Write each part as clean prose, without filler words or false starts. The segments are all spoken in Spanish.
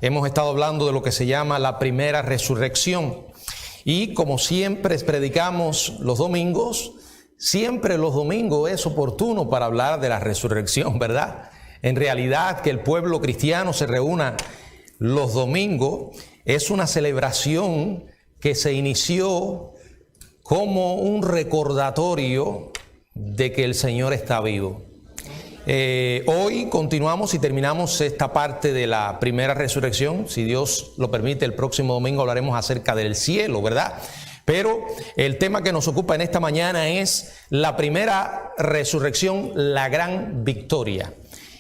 Hemos estado hablando de lo que se llama la primera resurrección. Y como siempre predicamos los domingos, siempre los domingos es oportuno para hablar de la resurrección, ¿verdad? En realidad, que el pueblo cristiano se reúna los domingos es una celebración que se inició como un recordatorio de que el Señor está vivo. Hoy continuamos y terminamos esta parte de la primera resurrección. Si Dios lo permite, el próximo domingo hablaremos acerca del cielo, ¿verdad? Pero el tema que nos ocupa en esta mañana es la primera resurrección, la gran victoria.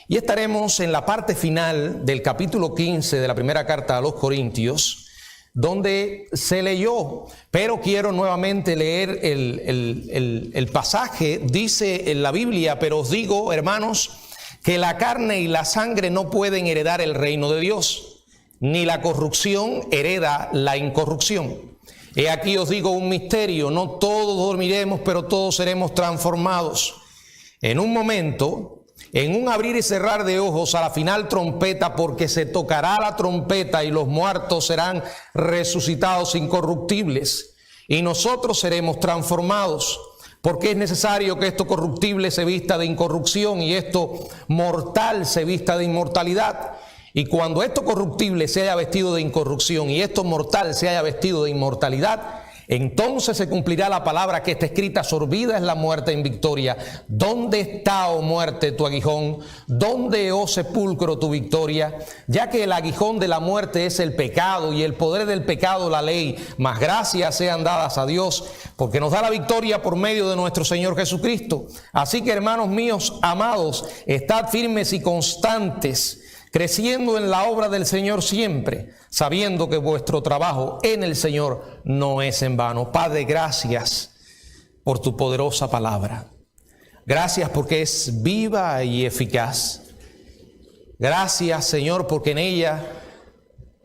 Y estaremos en la parte final del capítulo 15 de la primera carta a los Corintios, donde se leyó, pero quiero nuevamente leer el pasaje. Dice en la Biblia: pero os digo, hermanos, que la carne y la sangre no pueden heredar el reino de Dios, ni la corrupción hereda la incorrupción. He aquí os digo un misterio: no todos dormiremos, pero todos seremos transformados. En un momento, en un abrir y cerrar de ojos, a la final trompeta, porque se tocará la trompeta y los muertos serán resucitados incorruptibles y nosotros seremos transformados, porque es necesario que esto corruptible se vista de incorrupción y esto mortal se vista de inmortalidad. Y cuando esto corruptible se haya vestido de incorrupción y esto mortal se haya vestido de inmortalidad, entonces se cumplirá la palabra que está escrita: sorbida es la muerte en victoria. ¿Dónde está, oh muerte, tu aguijón? ¿Dónde, oh sepulcro, tu victoria? Ya que el aguijón de la muerte es el pecado y el poder del pecado la ley, mas gracias sean dadas a Dios, porque nos da la victoria por medio de nuestro Señor Jesucristo. Así que, hermanos míos amados, estad firmes y constantes, creciendo en la obra del Señor siempre, sabiendo que vuestro trabajo en el Señor no es en vano. Padre, gracias por tu poderosa palabra. Gracias porque es viva y eficaz. Gracias, Señor, porque en ella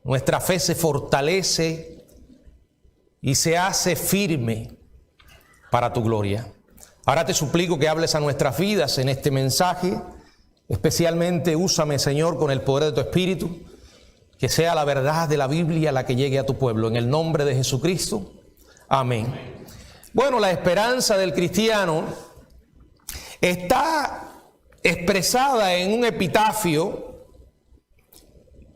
nuestra fe se fortalece y se hace firme para tu gloria. Ahora te suplico que hables a nuestras vidas en este mensaje. Especialmente úsame, Señor, con el poder de tu Espíritu, que sea la verdad de la Biblia la que llegue a tu pueblo. En el nombre de Jesucristo. Amén. Bueno, la esperanza del cristiano está expresada en un epitafio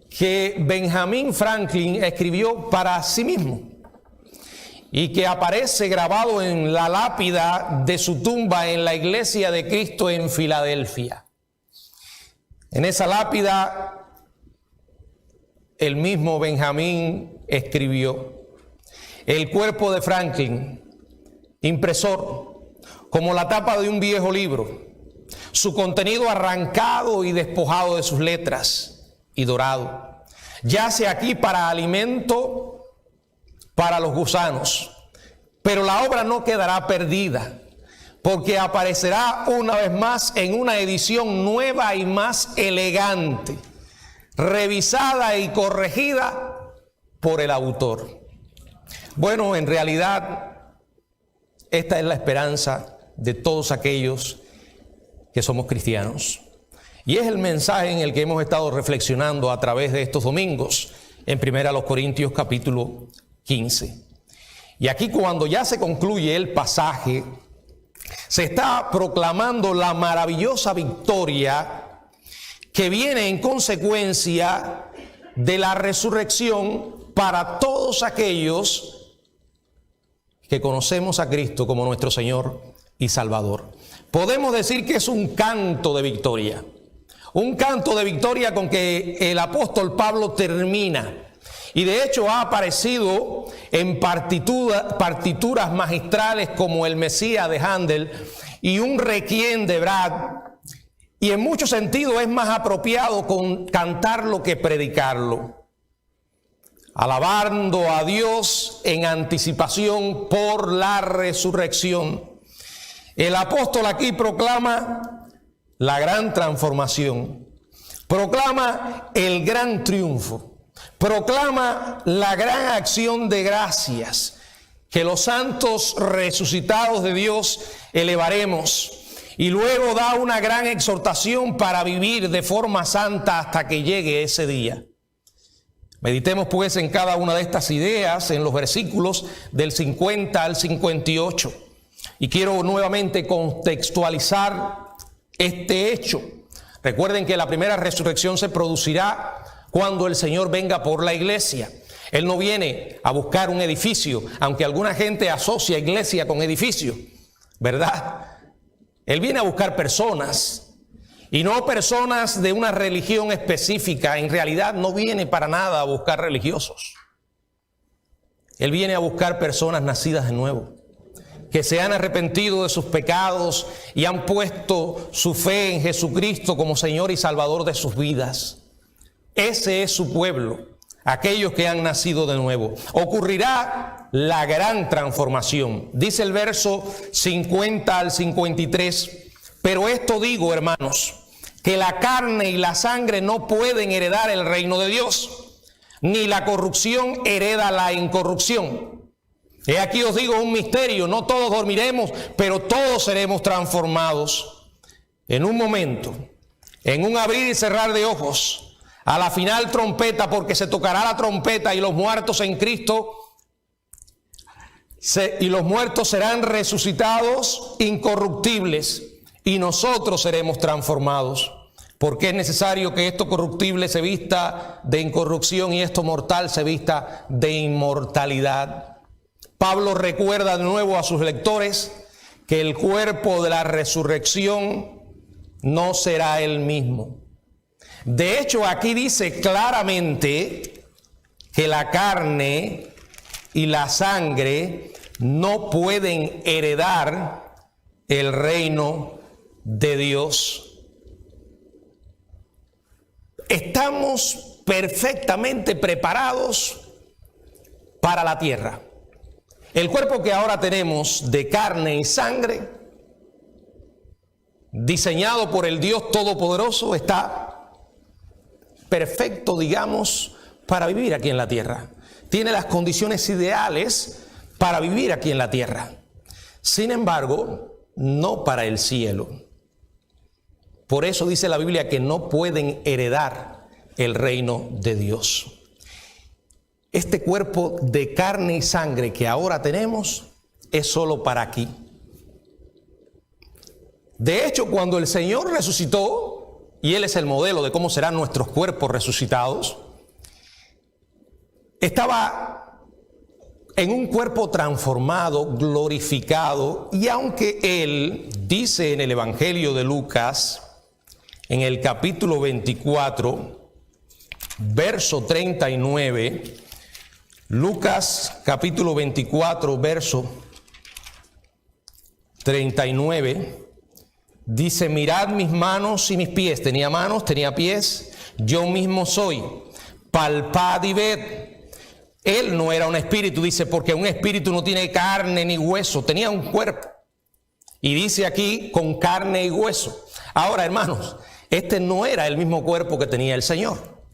que Benjamin Franklin escribió para sí mismo y que aparece grabado en la lápida de su tumba en la Iglesia de Cristo en Filadelfia. En esa lápida, el mismo Benjamín escribió: el cuerpo de Franklin, impresor, como la tapa de un viejo libro, su contenido arrancado y despojado de sus letras y dorado, yace aquí para alimento para los gusanos, pero la obra no quedará perdida, porque aparecerá una vez más en una edición nueva y más elegante, revisada y corregida por el autor. Bueno, en realidad, esta es la esperanza de todos aquellos que somos cristianos. Y es el mensaje en el que hemos estado reflexionando a través de estos domingos, en 1 Corintios capítulo 15. Y aquí, cuando ya se concluye el pasaje, se está proclamando la maravillosa victoria que viene en consecuencia de la resurrección para todos aquellos que conocemos a Cristo como nuestro Señor y Salvador. Podemos decir que es un canto de victoria con que el apóstol Pablo termina. Y de hecho ha aparecido en partituras magistrales como el Mesías de Händel y un Requiem de Brahms. Y en muchos sentidos es más apropiado cantarlo que predicarlo, alabando a Dios en anticipación por la resurrección. El apóstol aquí proclama la gran transformación, proclama el gran triunfo, proclama la gran acción de gracias que los santos resucitados de Dios elevaremos, y luego da una gran exhortación para vivir de forma santa hasta que llegue ese día. Meditemos pues en cada una de estas ideas en los versículos del 50 al 58. Y quiero nuevamente contextualizar este hecho. Recuerden que la primera resurrección se producirá cuando el Señor venga por la iglesia. Él no viene a buscar un edificio, aunque alguna gente asocia iglesia con edificio, ¿verdad? Él viene a buscar personas. Y no personas de una religión específica. En realidad no viene para nada a buscar religiosos. Él viene a buscar personas nacidas de nuevo, que se han arrepentido de sus pecados y han puesto su fe en Jesucristo como Señor y Salvador de sus vidas. Ese es su pueblo, aquellos que han nacido de nuevo. Ocurrirá la gran transformación. Dice el verso 50 al 53, pero esto digo, hermanos, que la carne y la sangre no pueden heredar el reino de Dios, ni la corrupción hereda la incorrupción. He aquí os digo un misterio, no todos dormiremos, pero todos seremos transformados en un momento, en un abrir y cerrar de ojos, a la final trompeta, porque se tocará la trompeta y los muertos en Cristo y los muertos serán resucitados incorruptibles, y nosotros seremos transformados, porque es necesario que esto corruptible se vista de incorrupción y esto mortal se vista de inmortalidad. Pablo recuerda de nuevo a sus lectores que el cuerpo de la resurrección no será el mismo. De hecho, aquí dice claramente que la carne y la sangre no pueden heredar el reino de Dios. Estamos perfectamente preparados para la tierra. El cuerpo que ahora tenemos de carne y sangre, diseñado por el Dios Todopoderoso, está perfecto, digamos, para vivir aquí en la tierra. Tiene las condiciones ideales para vivir aquí en la tierra. Sin embargo, no para el cielo. Por eso dice la Biblia que no pueden heredar el reino de Dios. Este cuerpo de carne y sangre que ahora tenemos es solo para aquí. De hecho, cuando el Señor resucitó, y Él es el modelo de cómo serán nuestros cuerpos resucitados, estaba en un cuerpo transformado, glorificado, y aunque Él dice en el Evangelio de Lucas, en el capítulo 24, verso 39, Lucas capítulo 24, verso 39, dice: mirad mis manos y mis pies. Tenía manos, tenía pies, yo mismo soy. Palpad y ved. Él no era un espíritu, dice, porque un espíritu no tiene carne ni hueso, tenía un cuerpo. Y dice aquí, con carne y hueso. Ahora, hermanos, este no era el mismo cuerpo que tenía el Señor.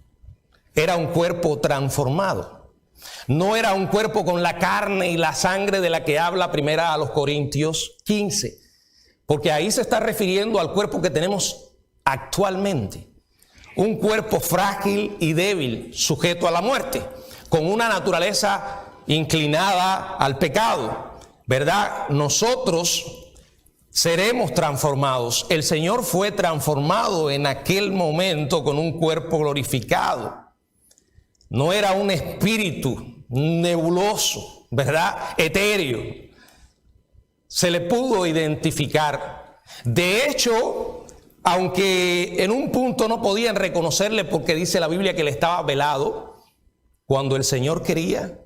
Era un cuerpo transformado. No era un cuerpo con la carne y la sangre de la que habla primera a los Corintios 15. Porque ahí se está refiriendo al cuerpo que tenemos actualmente. Un cuerpo frágil y débil, sujeto a la muerte, con una naturaleza inclinada al pecado, ¿verdad? Nosotros seremos transformados. El Señor fue transformado en aquel momento con un cuerpo glorificado. No era un espíritu nebuloso, ¿verdad? Etéreo. Se le pudo identificar. De hecho, aunque en un punto no podían reconocerle porque dice la Biblia que él estaba velado, cuando el Señor quería,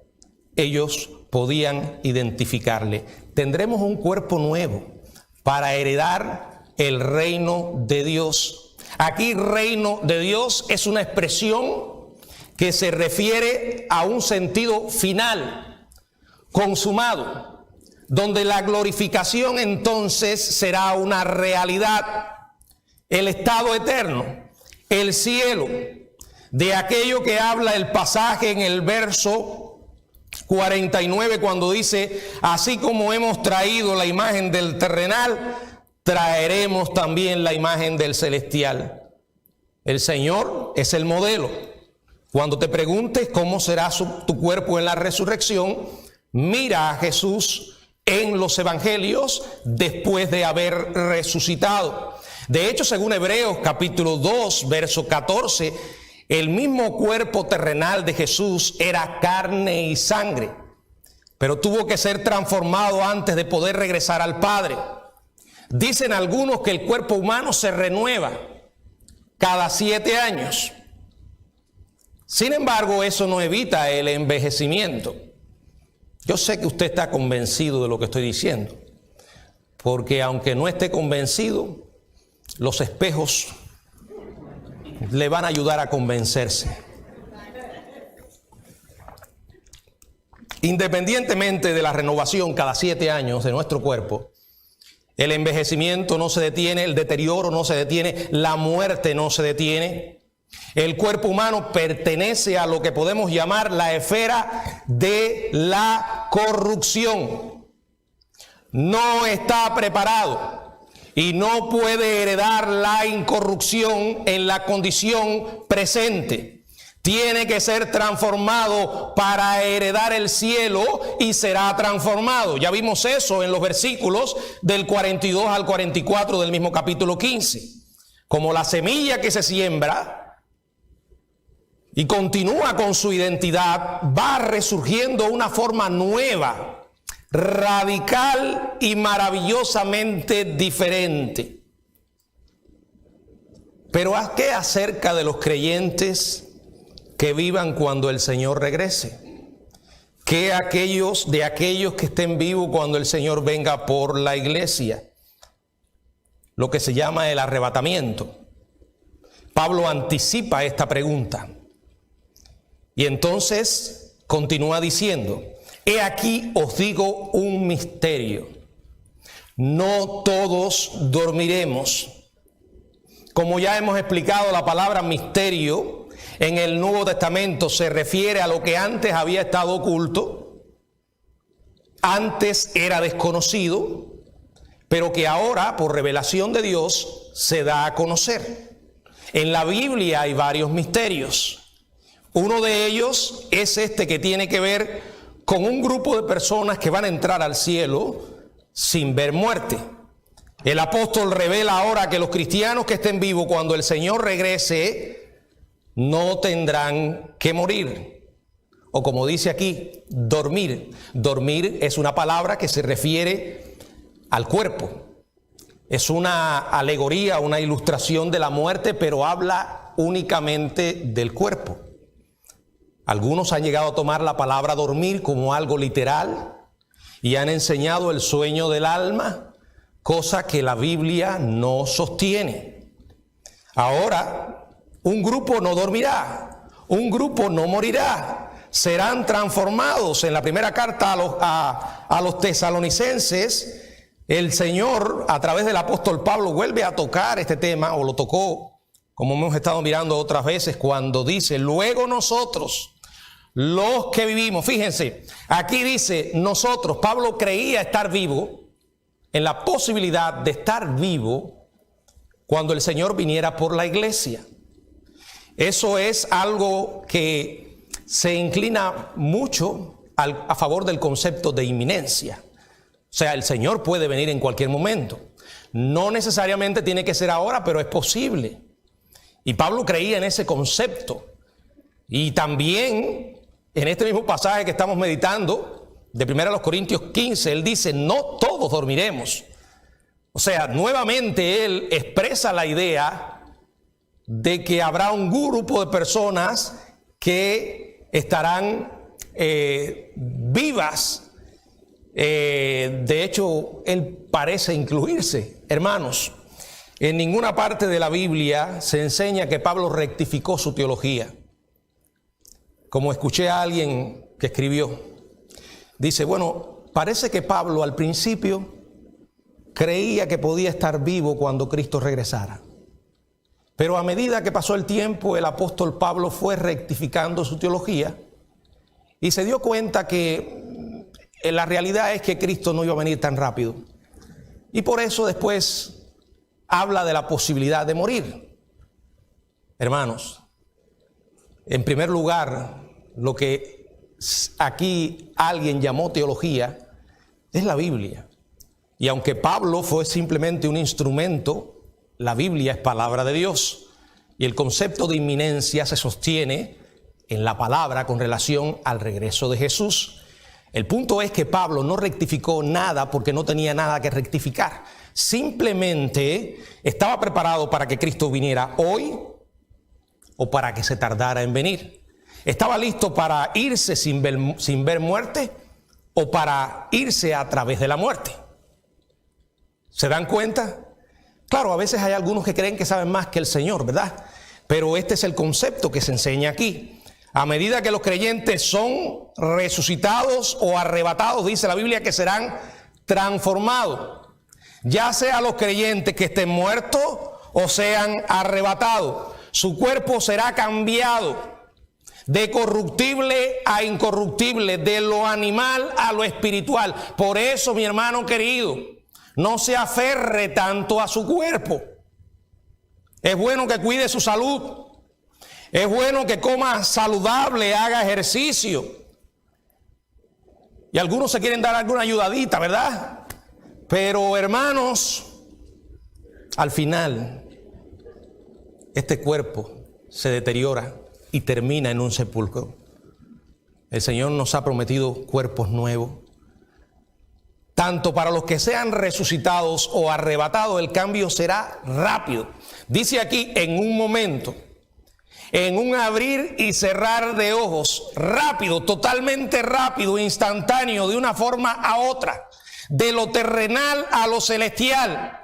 ellos podían identificarle. Tendremos un cuerpo nuevo para heredar el reino de Dios. Aquí reino de Dios es una expresión que se refiere a un sentido final, consumado, donde la glorificación entonces será una realidad, el estado eterno, el cielo, de aquello que habla el pasaje en el verso 49 cuando dice: así como hemos traído la imagen del terrenal, traeremos también la imagen del celestial. El Señor es el modelo. Cuando te preguntes cómo será tu cuerpo en la resurrección, mira a Jesús en los evangelios después de haber resucitado. De hecho, según Hebreos capítulo 2, verso 14, el mismo cuerpo terrenal de Jesús era carne y sangre, pero tuvo que ser transformado antes de poder regresar al Padre. Dicen algunos que el cuerpo humano se renueva cada 7 años. Sin embargo, eso no evita el envejecimiento. Yo sé que usted está convencido de lo que estoy diciendo, porque aunque no esté convencido, los espejos le van a ayudar a convencerse. Independientemente de la renovación cada 7 años de nuestro cuerpo, el envejecimiento no se detiene, el deterioro no se detiene, la muerte no se detiene. El cuerpo humano pertenece a lo que podemos llamar la esfera de la corrupción. No está preparado y no puede heredar la incorrupción en la condición presente. Tiene que ser transformado para heredar el cielo y será transformado. Ya vimos eso en los versículos del 42 al 44 del mismo capítulo 15. Como la semilla que se siembra y continúa con su identidad, va resurgiendo una forma nueva, radical y maravillosamente diferente. Pero ¿qué acerca de los creyentes que vivan cuando el Señor regrese? ¿Qué de aquellos que estén vivos cuando el Señor venga por la iglesia? Lo que se llama el arrebatamiento. Pablo anticipa esta pregunta. Y entonces continúa diciendo: he aquí os digo un misterio. No todos dormiremos. Como ya hemos explicado, la palabra misterio en el Nuevo Testamento se refiere a lo que antes había estado oculto, antes era desconocido, pero que ahora, por revelación de Dios, se da a conocer. En la Biblia hay varios misterios. Uno de ellos es este que tiene que ver con un grupo de personas que van a entrar al cielo sin ver muerte. El apóstol revela ahora que los cristianos que estén vivos cuando el Señor regrese no tendrán que morir. O como dice aquí, dormir. Dormir es una palabra que se refiere al cuerpo. Es una alegoría, una ilustración de la muerte, pero habla únicamente del cuerpo. Algunos han llegado a tomar la palabra dormir como algo literal y han enseñado el sueño del alma, cosa que la Biblia no sostiene. Ahora, un grupo no dormirá, un grupo no morirá, serán transformados. En la primera carta a los tesalonicenses, el Señor, a través del apóstol Pablo, vuelve a tocar este tema, o lo tocó, como hemos estado mirando otras veces, cuando dice: luego nosotros, los que vivimos. Fíjense, aquí dice nosotros. Pablo creía estar vivo, en la posibilidad de estar vivo cuando el Señor viniera por la iglesia. Eso es algo que se inclina mucho a favor del concepto de inminencia. O sea, el Señor puede venir en cualquier momento. No necesariamente tiene que ser ahora, pero es posible. Y Pablo creía en ese concepto. Y también en este mismo pasaje que estamos meditando, de 1 Corintios 15, él dice: no todos dormiremos. O sea, nuevamente él expresa la idea de que habrá un grupo de personas que estarán vivas. De hecho, él parece incluirse. Hermanos, en ninguna parte de la Biblia se enseña que Pablo rectificó su teología. Como escuché a alguien que escribió, dice: bueno, parece que Pablo al principio creía que podía estar vivo cuando Cristo regresara. Pero a medida que pasó el tiempo, el apóstol Pablo fue rectificando su teología y se dio cuenta que la realidad es que Cristo no iba a venir tan rápido. Y por eso después habla de la posibilidad de morir. Hermanos, En primer lugar, lo que aquí alguien llamó teología es la Biblia. Y aunque Pablo fue simplemente un instrumento, la Biblia es palabra de Dios. Y el concepto de inminencia se sostiene en la palabra con relación al regreso de Jesús. El punto es que Pablo no rectificó nada porque no tenía nada que rectificar. Simplemente estaba preparado para que Cristo viniera hoy o para que se tardara en venir. Estaba listo para irse sin ver muerte o para irse a través de la muerte. ¿Se dan cuenta? Claro, a veces hay algunos que creen que saben más que el Señor, ¿verdad? Pero este es el concepto que se enseña aquí. A medida que los creyentes son resucitados o arrebatados, dice la Biblia que serán transformados. Ya sea los creyentes que estén muertos o sean arrebatados, su cuerpo será cambiado de corruptible a incorruptible, de lo animal a lo espiritual. Por eso, mi hermano querido, no se aferre tanto a su cuerpo. Es bueno que cuide su salud. Es bueno que coma saludable, haga ejercicio. Y algunos se quieren dar alguna ayudadita, ¿verdad? Pero hermanos, al final, este cuerpo se deteriora y termina en un sepulcro. El Señor nos ha prometido cuerpos nuevos. Tanto para los que sean resucitados o arrebatados, el cambio será rápido. Dice aquí, en un momento, en un abrir y cerrar de ojos, rápido, totalmente rápido, instantáneo, de una forma a otra, de lo terrenal a lo celestial.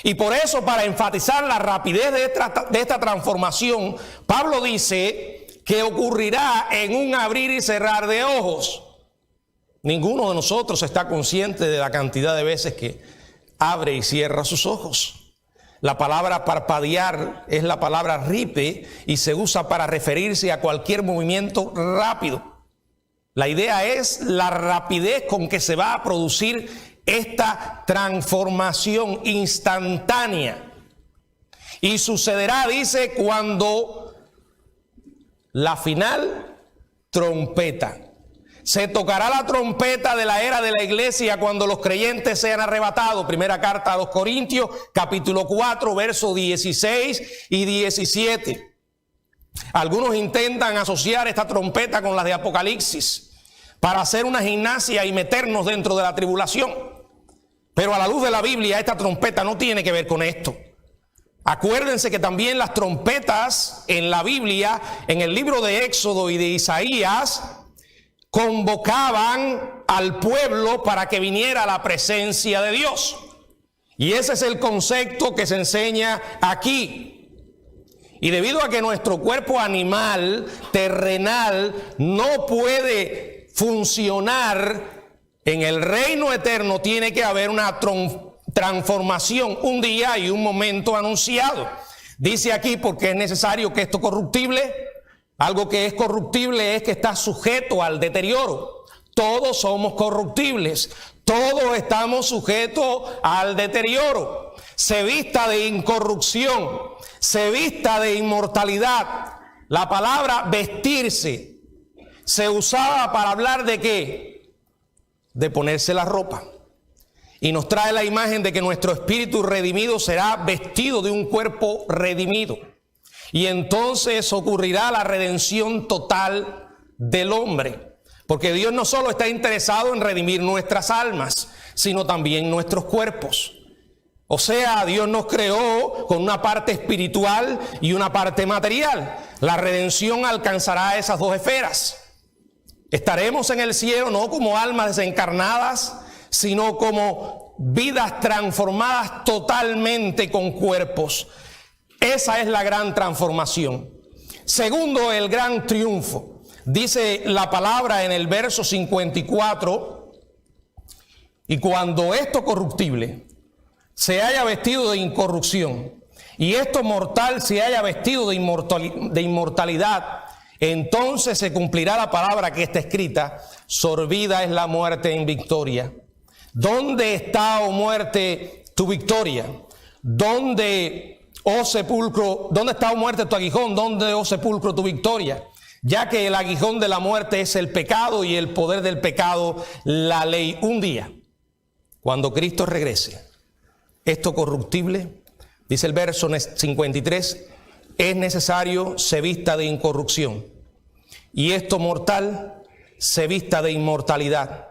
Y por eso, para enfatizar la rapidez de esta transformación, Pablo dice que ocurrirá en un abrir y cerrar de ojos. Ninguno de nosotros está consciente de la cantidad de veces que abre y cierra sus ojos. La palabra parpadear es la palabra ripe y se usa para referirse a cualquier movimiento rápido. La idea es la rapidez con que se va a producir esta transformación instantánea. Y sucederá, dice, cuando la final trompeta. Se tocará la trompeta de la era de la iglesia cuando los creyentes sean arrebatados. Primera carta a los Corintios, capítulo 4, versos 16 y 17. Algunos intentan asociar esta trompeta con las de Apocalipsis para hacer una gimnasia y meternos dentro de la tribulación. Pero a la luz de la Biblia, esta trompeta no tiene que ver con esto. Acuérdense que también las trompetas en la Biblia, en el libro de Éxodo y de Isaías, convocaban al pueblo para que viniera a la presencia de Dios. Y ese es el concepto que se enseña aquí. Y debido a que nuestro cuerpo animal, terrenal, no puede funcionar en el reino eterno, tiene que haber una transformación, un día y un momento anunciado. Dice aquí, porque es necesario que esto corruptible, algo que es corruptible es que está sujeto al deterioro. Todos somos corruptibles, todos estamos sujetos al deterioro. Se vista de incorrupción, se vista de inmortalidad. La palabra vestirse se usaba para hablar de ¿qué? De ponerse la ropa. Y nos trae la imagen de que nuestro espíritu redimido será vestido de un cuerpo redimido. Y entonces ocurrirá la redención total del hombre. Porque Dios no solo está interesado en redimir nuestras almas, sino también nuestros cuerpos. O sea, Dios nos creó con una parte espiritual y una parte material. La redención alcanzará esas dos esferas. Estaremos en el cielo no como almas desencarnadas, sino como vidas transformadas totalmente con cuerpos. Esa es la gran transformación. Segundo, el gran triunfo. Dice la palabra en el verso 54, y cuando esto corruptible se haya vestido de incorrupción y esto mortal se haya vestido de inmortalidad, entonces se cumplirá la palabra que está escrita: sorbida es la muerte en victoria. ¿Dónde está, oh muerte, tu victoria? ¿Dónde oh sepulcro, ¿dónde está, oh muerte, tu aguijón? ¿Dónde, oh sepulcro, tu victoria? Ya que el aguijón de la muerte es el pecado y el poder del pecado, la ley. Un día, cuando Cristo regrese, esto corruptible, dice el verso 53, es necesario se vista de incorrupción, y esto mortal se vista de inmortalidad.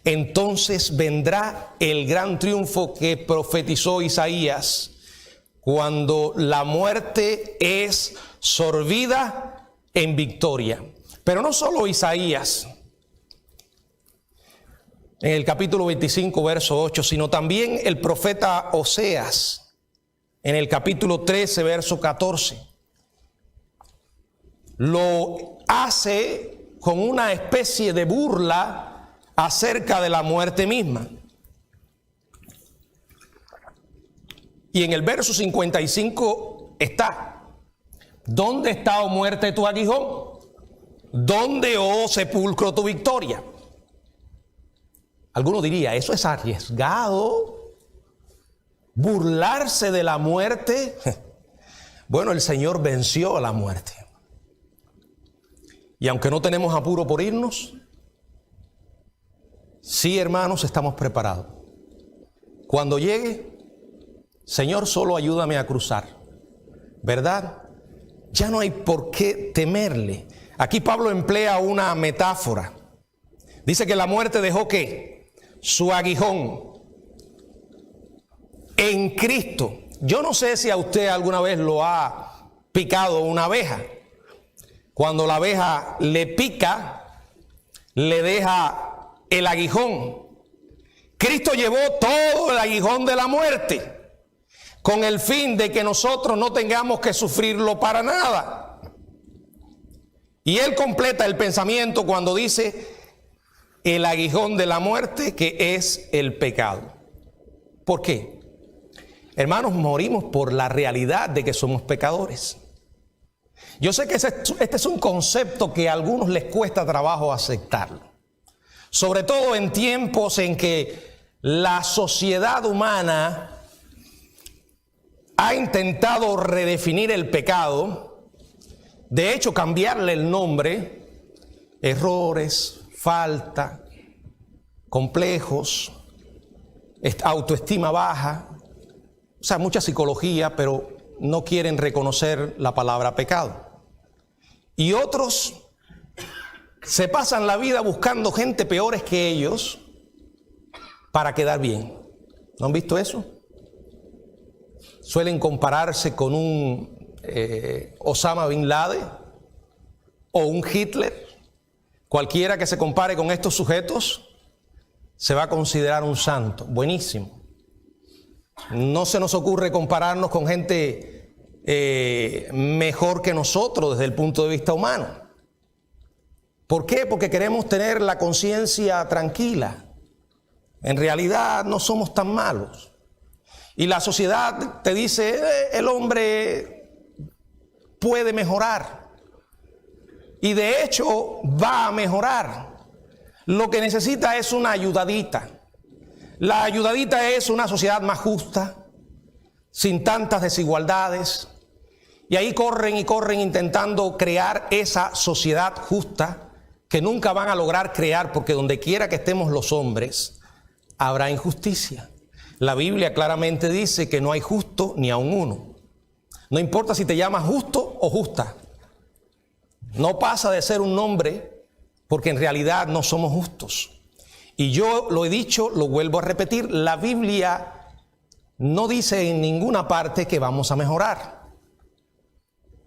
Entonces vendrá el gran triunfo que profetizó Isaías, cuando la muerte es sorbida en victoria. Pero no solo Isaías, en el capítulo 25, verso 8, sino también el profeta Oseas, en el capítulo 13, verso 14. Lo hace con una especie de burla acerca de la muerte misma. Y en el verso 55 está: ¿dónde está, oh muerte, tu aguijón? ¿Dónde, oh sepulcro, tu victoria? Alguno diría, eso es arriesgado, burlarse de la muerte. Bueno, el Señor venció a la muerte. Y aunque no tenemos apuro por irnos, sí, hermanos, estamos preparados. Cuando llegue, Señor, solo ayúdame a cruzar, ¿verdad? Ya no hay por qué temerle. Aquí Pablo emplea una metáfora. Dice que la muerte dejó ¿qué? Su aguijón en Cristo. Yo no sé si a usted alguna vez lo ha picado una abeja. Cuando la abeja le pica, le deja el aguijón. Cristo llevó todo el aguijón de la muerte, con el fin de que nosotros no tengamos que sufrirlo para nada. Y él completa el pensamiento cuando dice el aguijón de la muerte, que es el pecado. ¿Por qué? Hermanos, morimos por la realidad de que somos pecadores. Yo sé que este es un concepto que a algunos les cuesta trabajo aceptarlo, sobre todo en tiempos en que la sociedad humana ha intentado redefinir el pecado, de hecho cambiarle el nombre, errores, falta, complejos, autoestima baja, o sea, mucha psicología, pero no quieren reconocer la palabra pecado. Y otros se pasan la vida buscando gente peores que ellos para quedar bien. ¿No han visto eso? Suelen compararse con un Osama Bin Laden o un Hitler. Cualquiera que se compare con estos sujetos se va a considerar un santo. Buenísimo. No se nos ocurre compararnos con gente mejor que nosotros desde el punto de vista humano. ¿Por qué? Porque queremos tener la conciencia tranquila. En realidad no somos tan malos. Y la sociedad te dice, el hombre puede mejorar. Y de hecho va a mejorar. Lo que necesita es una ayudadita. La ayudadita es una sociedad más justa, sin tantas desigualdades. Y ahí corren y corren intentando crear esa sociedad justa que nunca van a lograr crear, porque donde quiera que estemos los hombres habrá injusticia. La Biblia claramente dice que no hay justo ni aun uno. No importa si te llamas justo o justa. No pasa de ser un nombre, porque en realidad no somos justos. Y yo lo he dicho, lo vuelvo a repetir, la Biblia no dice en ninguna parte que vamos a mejorar,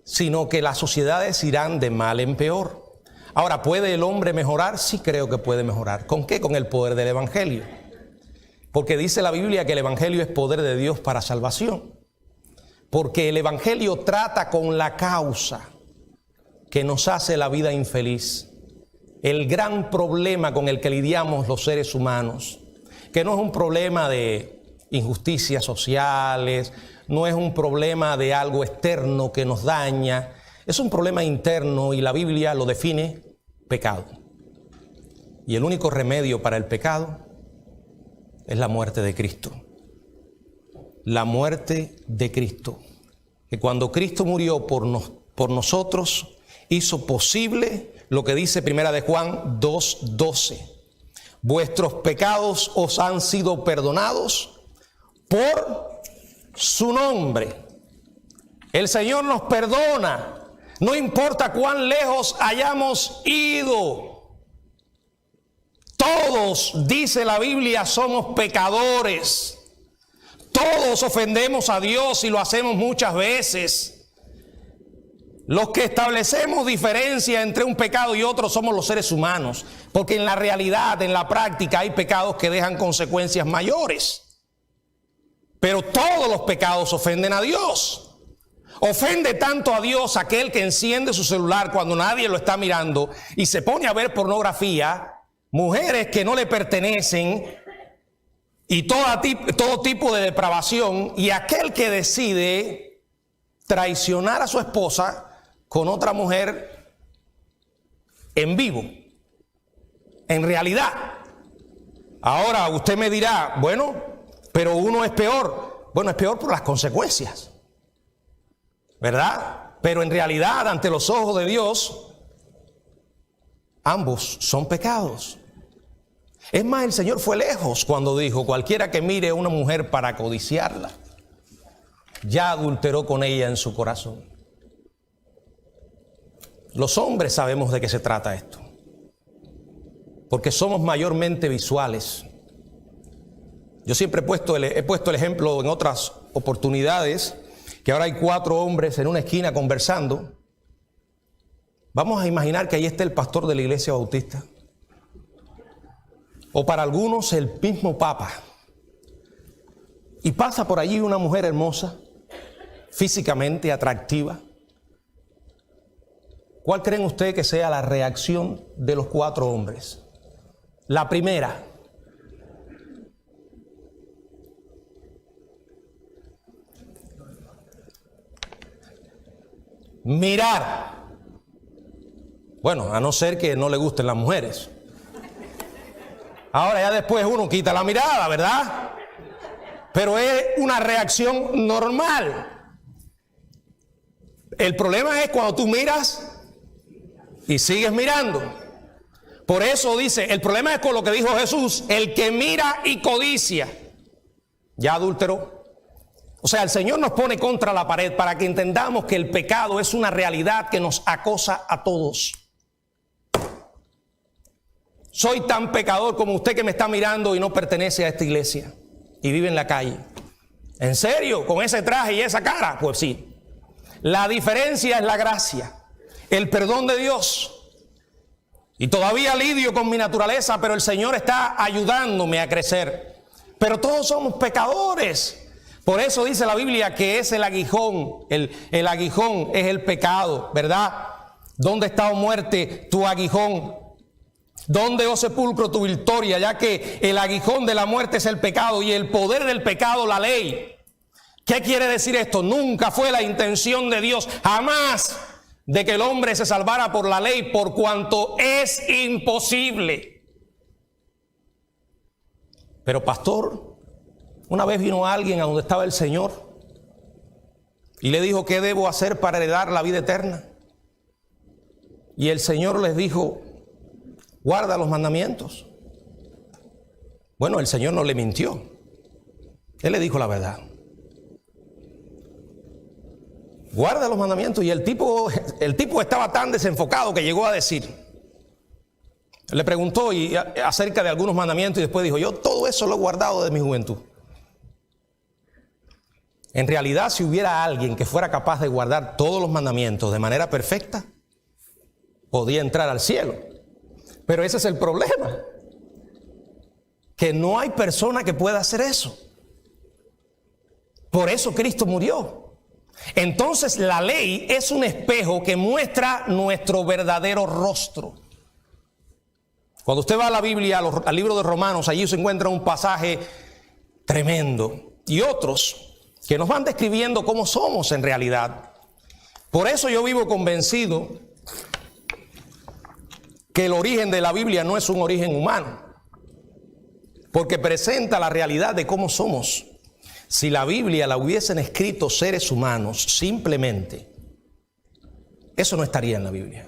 sino que las sociedades irán de mal en peor. Ahora, ¿puede el hombre mejorar? Sí, creo que puede mejorar. ¿Con qué? Con el poder del Evangelio. Porque dice la Biblia que el Evangelio es poder de Dios para salvación. Porque el Evangelio trata con la causa que nos hace la vida infeliz. El gran problema con el que lidiamos los seres humanos, que no es un problema de injusticias sociales, no es un problema de algo externo que nos daña, es un problema interno y la Biblia lo define pecado. Y el único remedio para el pecado es la muerte de Cristo. La muerte de Cristo. que cuando Cristo murió por nosotros, hizo posible lo que dice Primera de Juan 2:12. Vuestros pecados os han sido perdonados por su nombre. El Señor nos perdona, no importa cuán lejos hayamos ido. Todos, dice la Biblia, somos pecadores. Todos ofendemos a Dios y lo hacemos muchas veces. Los que establecemos diferencia entre un pecado y otro somos los seres humanos, porque en la realidad, en la práctica, hay pecados que dejan consecuencias mayores. Pero todos los pecados ofenden a Dios. Ofende tanto a Dios aquel que enciende su celular cuando nadie lo está mirando y se pone a ver pornografía, mujeres que no le pertenecen y todo tipo de depravación, y aquel que decide traicionar a su esposa con otra mujer en vivo, en realidad. Ahora usted me dirá, bueno, pero uno es peor. Bueno, es peor por las consecuencias, ¿verdad? Pero en realidad, ante los ojos de Dios, ambos son pecados. Es más, el Señor fue lejos cuando dijo: cualquiera que mire a una mujer para codiciarla, ya adulteró con ella en su corazón. Los hombres sabemos de qué se trata esto, porque somos mayormente visuales. Yo siempre he puesto el ejemplo en otras oportunidades, que ahora hay 4 hombres en una esquina conversando. Vamos a imaginar que ahí está el pastor de la iglesia bautista, o para algunos el mismo Papa, y pasa por allí una mujer hermosa, físicamente atractiva. ¿Cuál creen ustedes que sea la reacción de los 4 hombres? La primera: mirar. Bueno, a no ser que no le gusten las mujeres. Ahora ya después uno quita la mirada, ¿verdad? Pero es una reacción normal. El problema es cuando tú miras y sigues mirando. Por eso dice, el problema es con lo que dijo Jesús: el que mira y codicia, ya adulteró. O sea, el Señor nos pone contra la pared para que entendamos que el pecado es una realidad que nos acosa a todos. Soy tan pecador como usted que me está mirando y no pertenece a esta iglesia y vive en la calle. ¿En serio? ¿Con ese traje y esa cara? Pues sí. La diferencia es la gracia, el perdón de Dios. Y todavía lidio con mi naturaleza, pero el Señor está ayudándome a crecer. Pero todos somos pecadores. Por eso dice la Biblia que es el aguijón. El aguijón es el pecado, ¿verdad? ¿Dónde está, oh muerte, tu aguijón? ¿Dónde, oh sepulcro, tu victoria? Ya que el aguijón de la muerte es el pecado y el poder del pecado la ley. ¿Qué quiere decir esto? Nunca fue la intención de Dios, jamás, de que el hombre se salvara por la ley, por cuanto es imposible. Pero pastor, una vez vino alguien a donde estaba el Señor y le dijo: ¿qué debo hacer para heredar la vida eterna? Y el Señor les dijo: guarda los mandamientos. Bueno, el Señor no le mintió, Él le dijo la verdad. Guarda los mandamientos. Y el tipo estaba tan desenfocado que llegó a decir, le preguntó acerca de algunos mandamientos y después dijo: yo todo eso lo he guardado de mi juventud. En realidad, si hubiera alguien que fuera capaz de guardar todos los mandamientos de manera perfecta, podía entrar al cielo. Pero ese es el problema, que no hay persona que pueda hacer eso. Por eso Cristo murió. Entonces la ley es un espejo que muestra nuestro verdadero rostro. Cuando usted va a la Biblia, al libro de Romanos, allí se encuentra un pasaje tremendo y otros que nos van describiendo cómo somos en realidad. Por eso yo vivo convencido que el origen de la Biblia no es un origen humano, porque presenta la realidad de cómo somos. Si la Biblia la hubiesen escrito seres humanos simplemente, eso no estaría en la Biblia.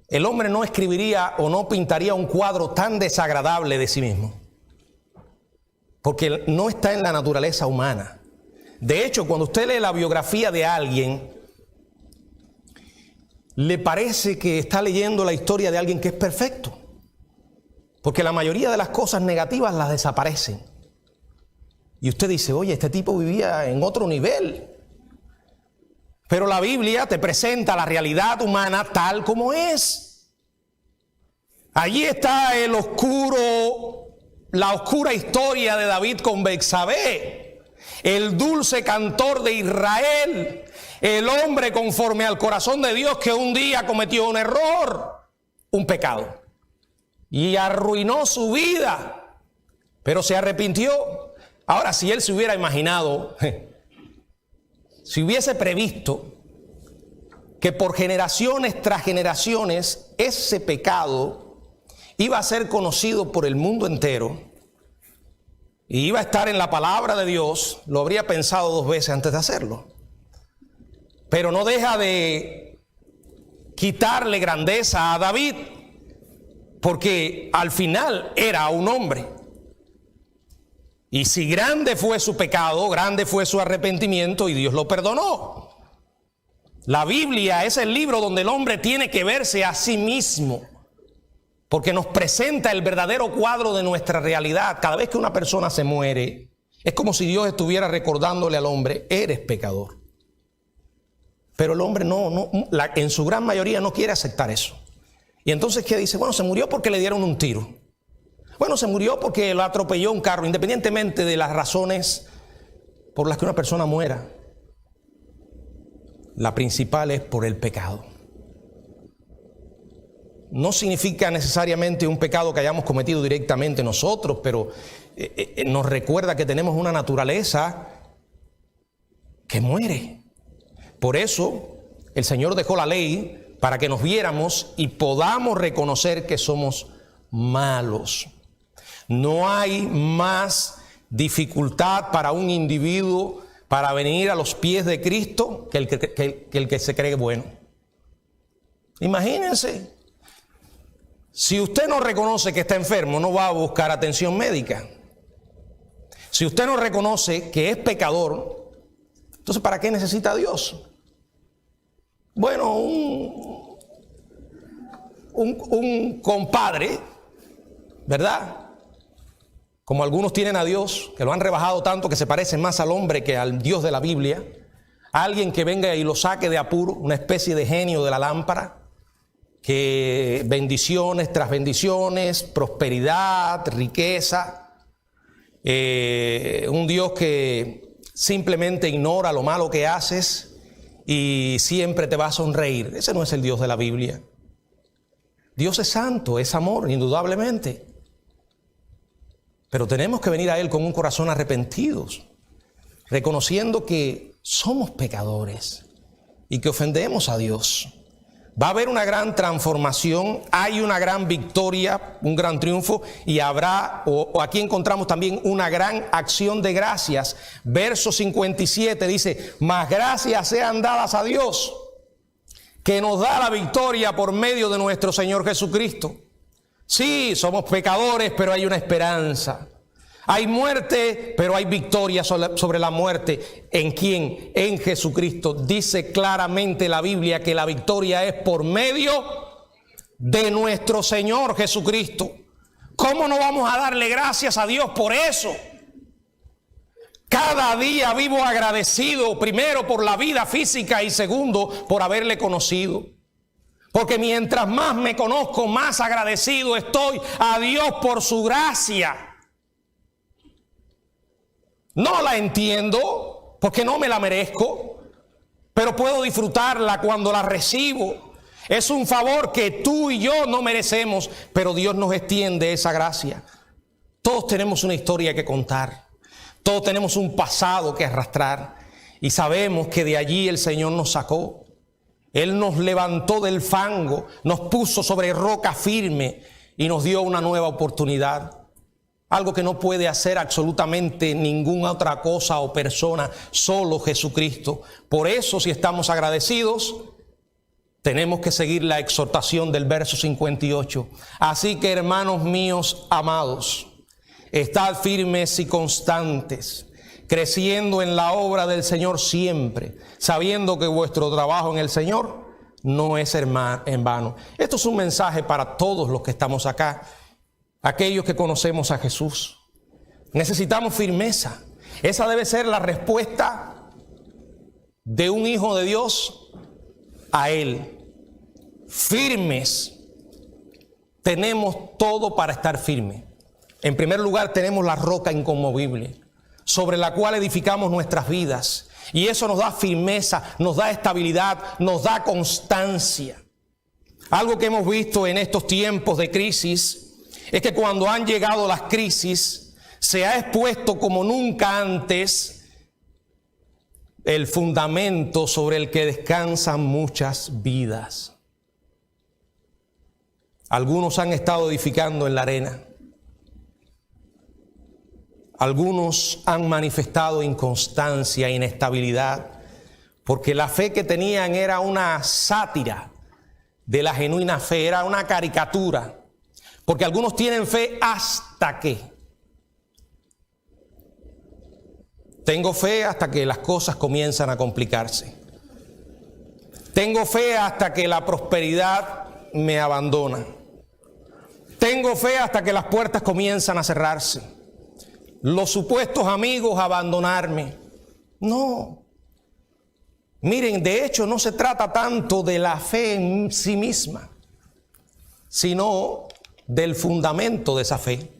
El hombre no escribiría o no pintaría un cuadro tan desagradable de sí mismo, porque no está en la naturaleza humana. De hecho, cuando usted lee la biografía de alguien, le parece que está leyendo la historia de alguien que es perfecto, porque la mayoría de las cosas negativas las desaparecen. Y usted dice, oye, este tipo vivía en otro nivel. Pero la Biblia te presenta la realidad humana tal como es. Allí está la oscura historia de David con Betsabé, el dulce cantor de Israel, el hombre conforme al corazón de Dios que un día cometió un error, un pecado, y arruinó su vida, pero se arrepintió. Ahora, si él se hubiera imaginado, si hubiese previsto que por generaciones tras generaciones ese pecado iba a ser conocido por el mundo entero y iba a estar en la palabra de Dios, lo habría pensado 2 veces antes de hacerlo. Pero no deja de quitarle grandeza a David, porque al final era un hombre. Y si grande fue su pecado, grande fue su arrepentimiento y Dios lo perdonó. La Biblia es el libro donde el hombre tiene que verse a sí mismo, porque nos presenta el verdadero cuadro de nuestra realidad. Cada vez que una persona se muere, es como si Dios estuviera recordándole al hombre, eres pecador. Pero el hombre en su gran mayoría no quiere aceptar eso. Y entonces, ¿qué dice? Bueno, se murió porque le dieron un tiro. Bueno, se murió porque lo atropelló un carro, independientemente de las razones por las que una persona muera. La principal es por el pecado. No significa necesariamente un pecado que hayamos cometido directamente nosotros, pero nos recuerda que tenemos una naturaleza que muere. Por eso el Señor dejó la ley para que nos viéramos y podamos reconocer que somos malos. No hay más dificultad para un individuo para venir a los pies de Cristo que el que se cree bueno. Imagínense, si usted no reconoce que está enfermo, no va a buscar atención médica. Si usted no reconoce que es pecador, entonces ¿para qué necesita a Dios? Bueno, un compadre, ¿verdad? Como algunos tienen a Dios, que lo han rebajado tanto que se parece más al hombre que al Dios de la Biblia. Alguien que venga y lo saque de apuro, una especie de genio de la lámpara, que bendiciones tras bendiciones, prosperidad, riqueza, un Dios que simplemente ignora lo malo que haces y siempre te va a sonreír. Ese no es el Dios de la Biblia. Dios es santo, es amor, indudablemente. Pero tenemos que venir a Él con un corazón arrepentidos, reconociendo que somos pecadores y que ofendemos a Dios. Va a haber una gran transformación, hay una gran victoria, un gran triunfo, y habrá, o aquí encontramos también una gran acción de gracias. Verso 57 dice, mas gracias sean dadas a Dios, que nos da la victoria por medio de nuestro Señor Jesucristo. Sí, somos pecadores, pero hay una esperanza. Hay muerte, pero hay victoria sobre la muerte. ¿En quién? En Jesucristo. Dice claramente la Biblia que la victoria es por medio de nuestro Señor Jesucristo. ¿Cómo no vamos a darle gracias a Dios por eso? Cada día vivo agradecido, primero por la vida física y segundo por haberle conocido. Porque mientras más me conozco, más agradecido estoy a Dios por su gracia. No la entiendo porque no me la merezco, pero puedo disfrutarla cuando la recibo. Es un favor que tú y yo no merecemos, pero Dios nos extiende esa gracia. Todos tenemos una historia que contar. Todos tenemos un pasado que arrastrar. Y sabemos que de allí el Señor nos sacó. Él nos levantó del fango, nos puso sobre roca firme y nos dio una nueva oportunidad. algo que no puede hacer absolutamente ninguna otra cosa o persona, solo Jesucristo. Por eso, si estamos agradecidos, tenemos que seguir la exhortación del verso 58. Así que, hermanos míos amados, estad firmes y constantes, creciendo en la obra del Señor siempre, sabiendo que vuestro trabajo en el Señor no es en vano. Esto es un mensaje para todos los que estamos acá, aquellos que conocemos a Jesús. Necesitamos firmeza. Esa debe ser la respuesta de un hijo de Dios a Él. Firmes. Tenemos todo para estar firmes. En primer lugar, tenemos la roca inconmovible, sobre la cual edificamos nuestras vidas. Y eso nos da firmeza, nos da estabilidad, nos da constancia. Algo que hemos visto en estos tiempos de crisis es que cuando han llegado las crisis, se ha expuesto como nunca antes el fundamento sobre el que descansan muchas vidas. Algunos han estado edificando en la arena. Algunos han manifestado inconstancia, inestabilidad, porque la fe que tenían era una sátira de la genuina fe, era una caricatura. Porque algunos tienen fe hasta que. Tengo fe hasta que las cosas comienzan a complicarse. Tengo fe hasta que la prosperidad me abandona. Tengo fe hasta que las puertas comienzan a cerrarse. Los supuestos amigos abandonarme. No. Miren, de hecho no se trata tanto de la fe en sí misma, sino del fundamento de esa fe.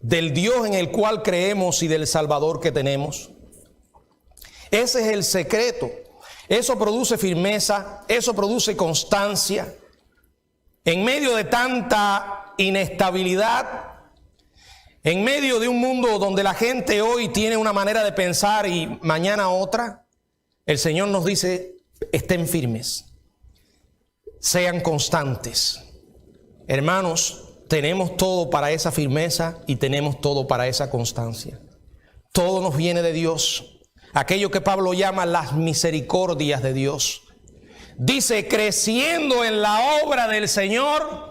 Del Dios en el cual creemos y del Salvador que tenemos. Ese es el secreto. Eso produce firmeza, eso produce constancia. En medio de tanta inestabilidad, en medio de un mundo donde la gente hoy tiene una manera de pensar y mañana otra, el Señor nos dice, estén firmes, sean constantes. Hermanos, tenemos todo para esa firmeza y tenemos todo para esa constancia. Todo nos viene de Dios. Aquello que Pablo llama las misericordias de Dios. Dice, creciendo en la obra del Señor,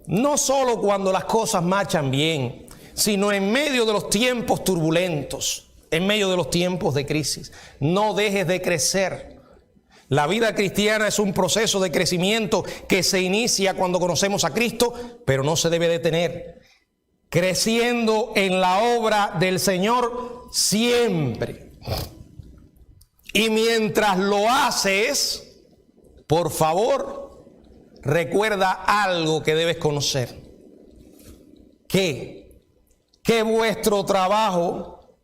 no solo cuando las cosas marchan bien, sino en medio de los tiempos turbulentos, en medio de los tiempos de crisis. No dejes de crecer. La vida cristiana es un proceso de crecimiento que se inicia cuando conocemos a Cristo, pero no se debe detener. Creciendo en la obra del Señor siempre. Y mientras lo haces, por favor, recuerda algo que debes conocer. Que vuestro trabajo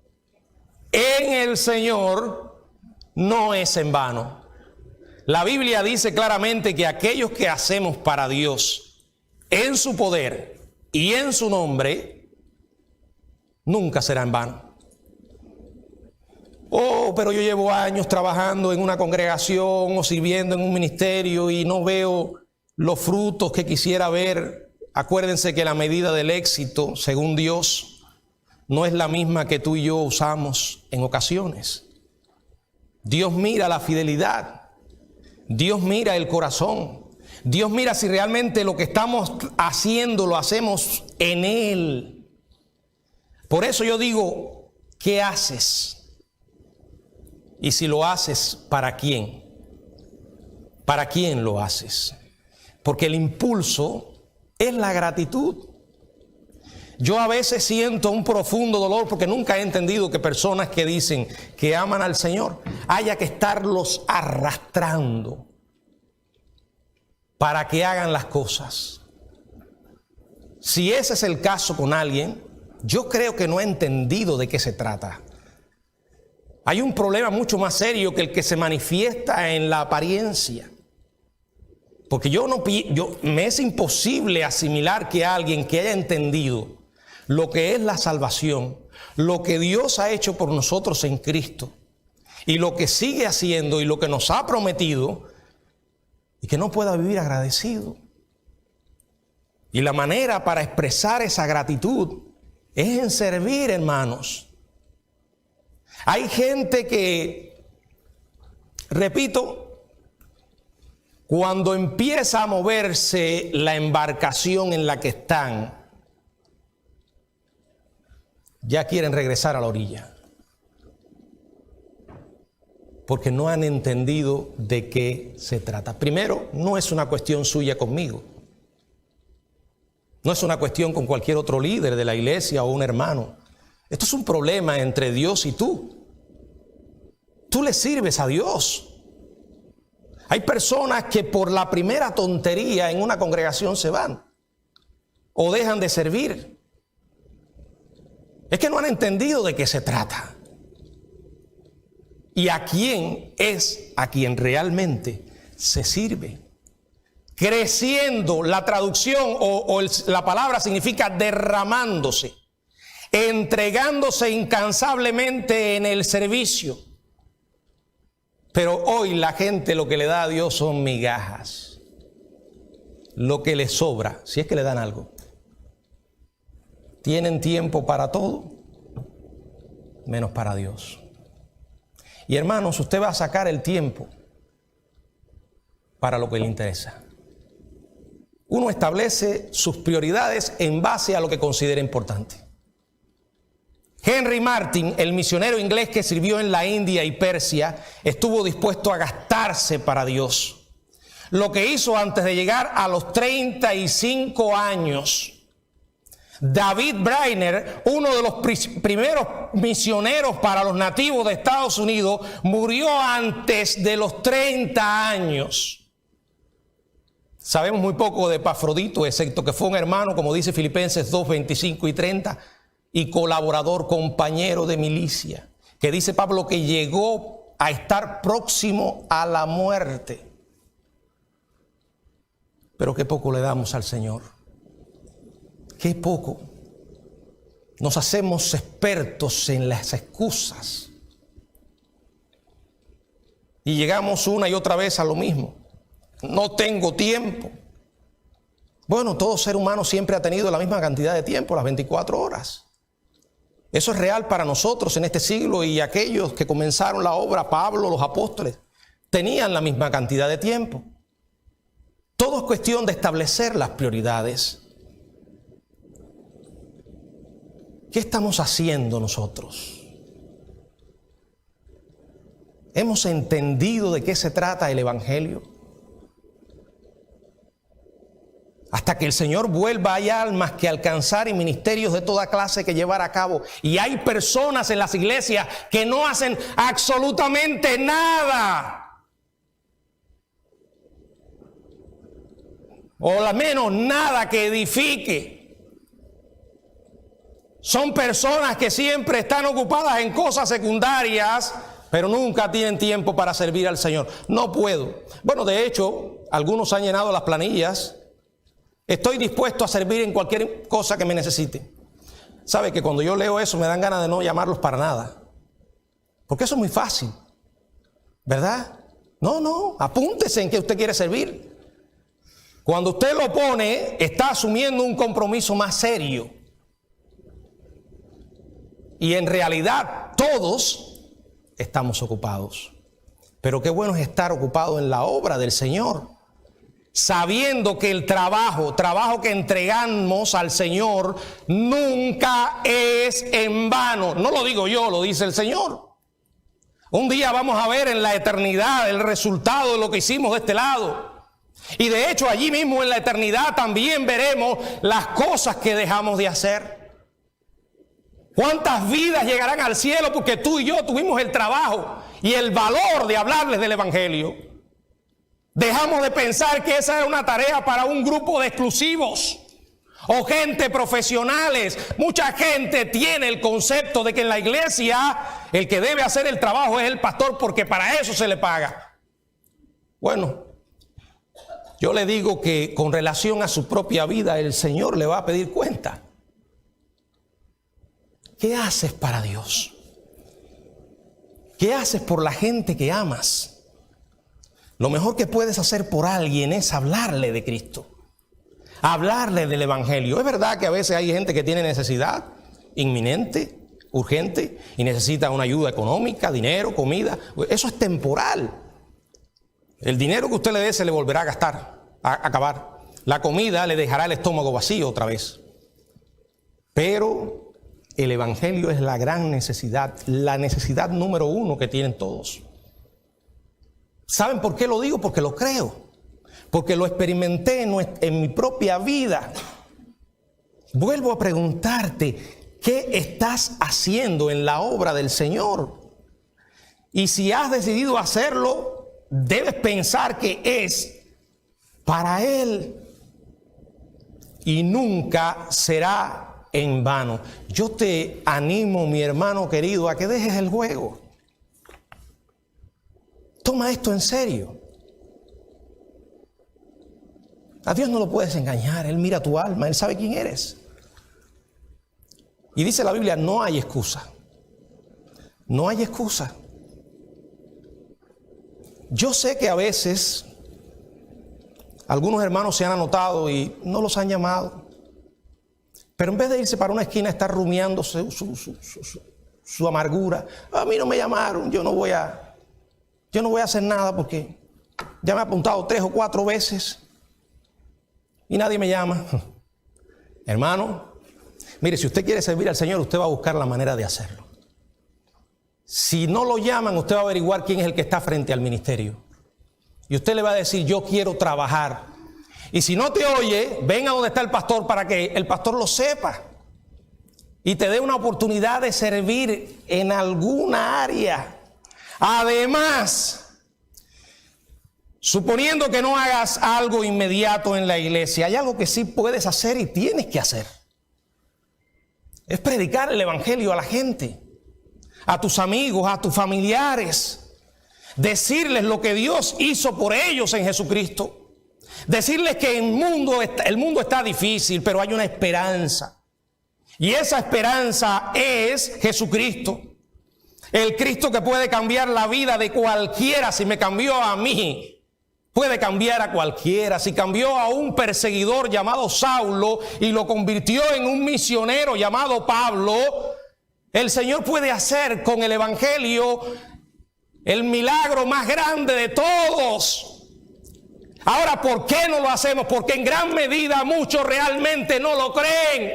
en el Señor no es en vano. La Biblia dice claramente que aquellos que hacemos para Dios en su poder y en su nombre, nunca será en vano. Oh, pero yo llevo años trabajando en una congregación o sirviendo en un ministerio y no veo los frutos que quisiera ver. Acuérdense que la medida del éxito, según Dios, no es la misma que tú y yo usamos en ocasiones. Dios mira la fidelidad. Dios mira el corazón. Dios mira si realmente lo que estamos haciendo lo hacemos en Él. Por eso yo digo, ¿qué haces? Y si lo haces, ¿para quién? ¿Para quién lo haces? Porque el impulso es la gratitud. Yo a veces siento un profundo dolor porque nunca he entendido que personas que dicen que aman al Señor haya que estarlos arrastrando para que hagan las cosas. Si ese es el caso con alguien, yo creo que no ha entendido de qué se trata. Hay un problema mucho más serio que el que se manifiesta en la apariencia. Porque me es imposible asimilar que alguien que haya entendido lo que es la salvación, lo que Dios ha hecho por nosotros en Cristo y lo que sigue haciendo y lo que nos ha prometido, y que no pueda vivir agradecido. Y la manera para expresar esa gratitud es en servir, hermanos. Hay gente que, repito, cuando empieza a moverse la embarcación en la que están, ya quieren regresar a la orilla, porque no han entendido de qué se trata. Primero, no es una cuestión suya conmigo. No es una cuestión con cualquier otro líder de la iglesia o un hermano. Esto es un problema entre Dios y tú. Tú le sirves a Dios. Hay personas que por la primera tontería en una congregación se van o dejan de servir. Es que no han entendido de qué se trata. Y a quién es a quien realmente se sirve. Creciendo, la traducción la palabra significa derramándose, entregándose incansablemente en el servicio. Pero hoy la gente lo que le da a Dios son migajas, lo que le sobra, si es que le dan algo. Tienen tiempo para todo, menos para Dios. Y hermanos, usted va a sacar el tiempo para lo que le interesa. Uno establece sus prioridades en base a lo que considera importante. Henry Martyn, el misionero inglés que sirvió en la India y Persia, estuvo dispuesto a gastarse para Dios. Lo que hizo antes de llegar a los 35 años. David Brainerd, uno de los primeros misioneros para los nativos de Estados Unidos, murió antes de los 30 años. Sabemos muy poco de Epafrodito, excepto que fue un hermano, como dice Filipenses 2, 25 y 30, y colaborador, compañero de milicia, que dice Pablo que llegó a estar próximo a la muerte. Pero qué poco le damos al Señor. Qué poco. Nos hacemos expertos en las excusas. Y llegamos una y otra vez a lo mismo. No tengo tiempo. Bueno, todo ser humano siempre ha tenido la misma cantidad de tiempo, las 24 horas. Eso es real para nosotros en este siglo, y aquellos que comenzaron la obra, Pablo, los apóstoles, tenían la misma cantidad de tiempo. Todo es cuestión de establecer las prioridades. ¿Qué estamos haciendo nosotros? ¿Hemos entendido de qué se trata el Evangelio? Hasta que el Señor vuelva, hay almas que alcanzar y ministerios de toda clase que llevar a cabo. Y hay personas en las iglesias que no hacen absolutamente nada. O al menos nada que edifique. Son personas que siempre están ocupadas en cosas secundarias, pero nunca tienen tiempo para servir al Señor. No puedo. Bueno, de hecho, algunos han llenado las planillas. Estoy dispuesto a servir en cualquier cosa que me necesite. ¿Sabe que cuando yo leo eso me dan ganas de no llamarlos para nada? Porque eso es muy fácil, ¿verdad? No, apúntese en qué usted quiere servir. Cuando usted lo pone, está asumiendo un compromiso más serio. Y en realidad todos estamos ocupados. Pero qué bueno es estar ocupado en la obra del Señor, sabiendo que el trabajo que entregamos al Señor nunca es en vano. No lo digo yo, lo dice el Señor. Un día vamos a ver en la eternidad el resultado de lo que hicimos de este lado. Y de hecho allí mismo en la eternidad también veremos las cosas que dejamos de hacer. ¿Cuántas vidas llegarán al cielo porque tú y yo tuvimos el trabajo y el valor de hablarles del Evangelio? Dejamos de pensar que esa es una tarea para un grupo de exclusivos o gente profesionales. Mucha gente tiene el concepto de que en la iglesia el que debe hacer el trabajo es el pastor porque para eso se le paga. Bueno, yo le digo que con relación a su propia vida el Señor le va a pedir cuenta. ¿Qué haces para Dios? ¿Qué haces por la gente que amas? Lo mejor que puedes hacer por alguien es hablarle de Cristo. hablarle del Evangelio. Es verdad que a veces hay gente que tiene necesidad inminente, urgente, y necesita una ayuda económica, dinero, comida. Eso es temporal. El dinero que usted le dé se le volverá a gastar, a acabar. La comida le dejará el estómago vacío otra vez. Pero el Evangelio es la gran necesidad, la necesidad número uno que tienen todos. ¿Saben por qué lo digo? Porque lo creo. Porque lo experimenté en mi propia vida. Vuelvo a preguntarte, ¿qué estás haciendo en la obra del Señor? Y si has decidido hacerlo, debes pensar que es para Él y nunca será en vano. Yo te animo, mi hermano querido, a que dejes el juego. Toma esto en serio. A Dios no lo puedes engañar. Él mira tu alma, Él sabe quién eres. Y dice la Biblia, no hay excusa. No hay excusa. Yo sé que a veces algunos hermanos se han anotado y no los han llamado. Pero en vez de irse para una esquina a estar rumiando su amargura, a mí no me llamaron, yo no voy a hacer nada porque ya me he apuntado 3 o 4 veces y nadie me llama. Hermano, mire, si usted quiere servir al Señor, usted va a buscar la manera de hacerlo. Si no lo llaman, usted va a averiguar quién es el que está frente al ministerio. Y usted le va a decir, yo quiero trabajar. Y si no te oye, ven a donde está el pastor para que el pastor lo sepa. Y te dé una oportunidad de servir en alguna área. Además, suponiendo que no hagas algo inmediato en la iglesia, hay algo que sí puedes hacer y tienes que hacer. Es predicar el Evangelio a la gente, a tus amigos, a tus familiares. Decirles lo que Dios hizo por ellos en Jesucristo. Decirles que el mundo está difícil, pero hay una esperanza. Y esa esperanza es Jesucristo. El Cristo que puede cambiar la vida de cualquiera. Si me cambió a mí, puede cambiar a cualquiera. Si cambió a un perseguidor llamado Saulo y lo convirtió en un misionero llamado Pablo, el Señor puede hacer con el Evangelio el milagro más grande de todos. Ahora, ¿por qué no lo hacemos? Porque en gran medida muchos realmente no lo creen.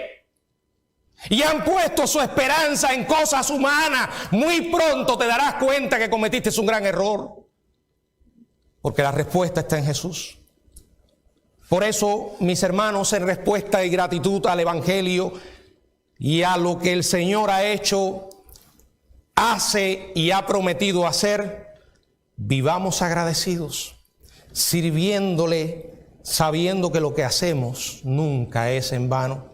Y han puesto su esperanza en cosas humanas. Muy pronto te darás cuenta que cometiste un gran error. Porque la respuesta está en Jesús. Por eso, mis hermanos, en respuesta y gratitud al Evangelio y a lo que el Señor ha hecho, hace y ha prometido hacer, vivamos agradecidos, sirviéndole, sabiendo que lo que hacemos nunca es en vano.